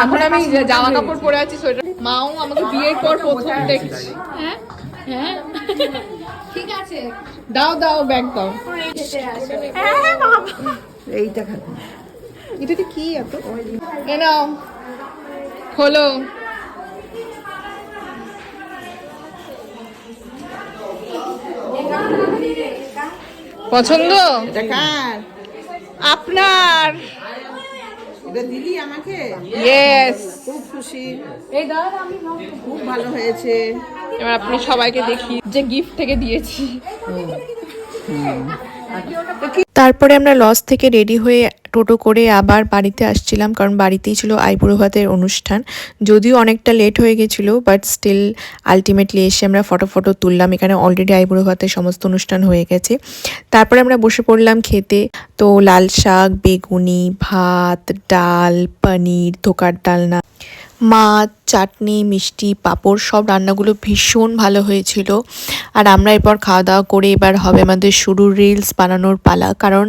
এখন আমি জামা কাপড় পরে আছি, সোয়েটার। মাও আমাকে বিয়ের পর প্রথম দেখছি। হ্যাঁ হ্যাঁ ঠিক আছে, দাও দাও ব্যাগ দাও। এইটা খাবো। এটাতে কি এত? এ নাও, খোলো। পছন্দ? এটা কার? আপনার। এটা দিলি আমাকে? ইয়েস, খুব খুশি, খুব ভালো হয়েছে। এবার আপনি সবাইকে দেখি যে গিফট থেকে দিয়েছি। তারপরে আমরা লজ থেকে রেডি হয়ে টোটো করে আবার বাড়িতে আসছিলাম, কারণ বাড়িতেই ছিল আইবুড়ো ভাতের অনুষ্ঠান। যদিও অনেকটা লেট হয়ে গেছিলো, বাট স্টিল আলটিমেটলি এসে আমরা ফটো তুললাম। এখানে অলরেডি আইবুড়ো ভাতের সমস্ত অনুষ্ঠান হয়ে গেছে। তারপরে আমরা বসে পড়লাম খেতে। তো লাল শাক, বেগুনি, ভাত, ডাল, পনির, ধোকার ডালনা, মাছ, চাটনি, মিষ্টি, পাঁপড়, সব রান্নাগুলো ভীষণ ভালো হয়েছিল। আর আমরা এরপর খাওয়া দাওয়া করে এবার হবে আমাদের শুরু রিলস বানানোর পালা। কারণ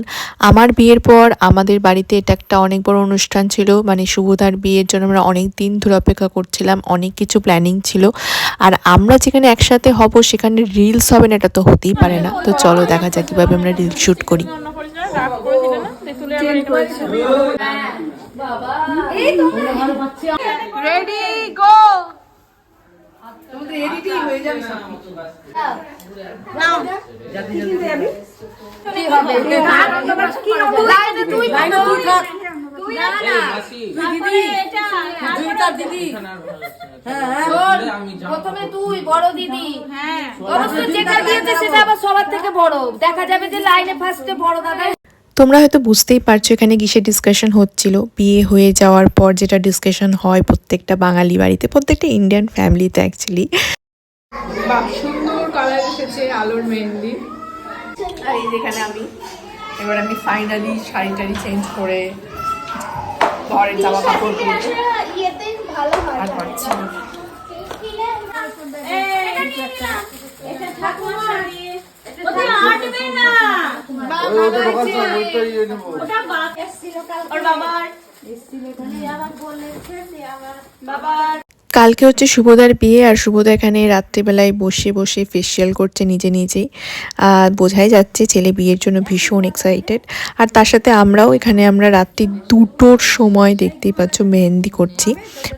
আমার বিয়ের পর আমাদের বাড়িতে এটা একটা অনেক বড় অনুষ্ঠান ছিল, মানে শুভদার বিয়ের জন্য আমরা অনেক দিন ধরে অপেক্ষা করছিলাম, অনেক কিছু প্ল্যানিং ছিল। আর আমরা যেখানে একসাথে হব সেখানে রিলস হবে না, এটা তো হতেই পারে না। তো চলো দেখা যাক কীভাবে আমরা রিলস শ্যুট করি। Ready go. তোমাদের এডিটিং হয়ে যাবে সব। নাও কি হবে? কি হবে? লাইনে তুই থাক। তুই না না। দিদি এটা দুইটা দিদি। হ্যাঁ প্রথমে তুই বড় দিদি, হ্যাঁ অবশ্য যেটা দিয়েছে সেটা আবার সবার থেকে বড়, দেখা যাবে যে লাইনে ফার্স্টে বড় দাদা। তোমরা হয়তো বুঝতেই পারছো এখানে কিসের ডিসকাশন হচ্ছিল। বিয়ে হয়ে যাওয়ার পর যেটা ডিসকাশন হয় প্রত্যেকটা বাঙালি বাড়িতে, প্রত্যেকটা ইন্ডিয়ান ফ্যামিলিতে অ্যাকচুয়ালি। বাহ, সুন্দর কালার এসেছে আলোর মেহেন্দি। আর এই যেখানে এবার আমি ফাইনালি শাড়ি টাড়ি চেঞ্জ করে ঘরের জামা কাপড় পরে ইয়েতে ভালো হয় আর পাচ্ছি না। এটা ঠাকুর শাড়ি, ওটা আটবে না বাবা, ওটা বাপ এসেছিল কাল, ওর বাবার এসেছিল এখানে, আবার বলেছে যে আবার বাবার। কালকে হচ্ছে শুভদার বিয়ে, আর শুভদা এখানে রাত্রিবেলায় বসে বসে ফেসিয়াল করছে নিজে নিজেই। বোঝাই যাচ্ছে ছেলে বিয়ের জন্য ভীষণ এক্সাইটেড। আর তার সাথে আমরাও এখানে আমরা রাত্রি 2টোর সময় দেখতেই পাচ্ছ মেহেন্দি করছি,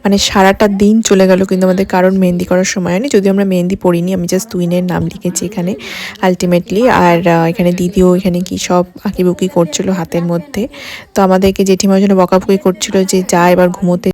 মানে সারাটা দিন চলে গেল কিন্তু আমাদের কারণ মেহেন্দি করার সময় হয়নি। যদিও আমরা মেহেন্দি পড়িনি, আমি জাস্ট তুইনের নাম লিখেছি এখানে আলটিমেটলি। আর এখানে দিদিও এখানে কি সব আঁকিবুকি করছিল হাতের মধ্যে। তো আমাদেরকে জেঠিমার জন্য বকাবকি করছিল যে যা এবার ঘুমোতে।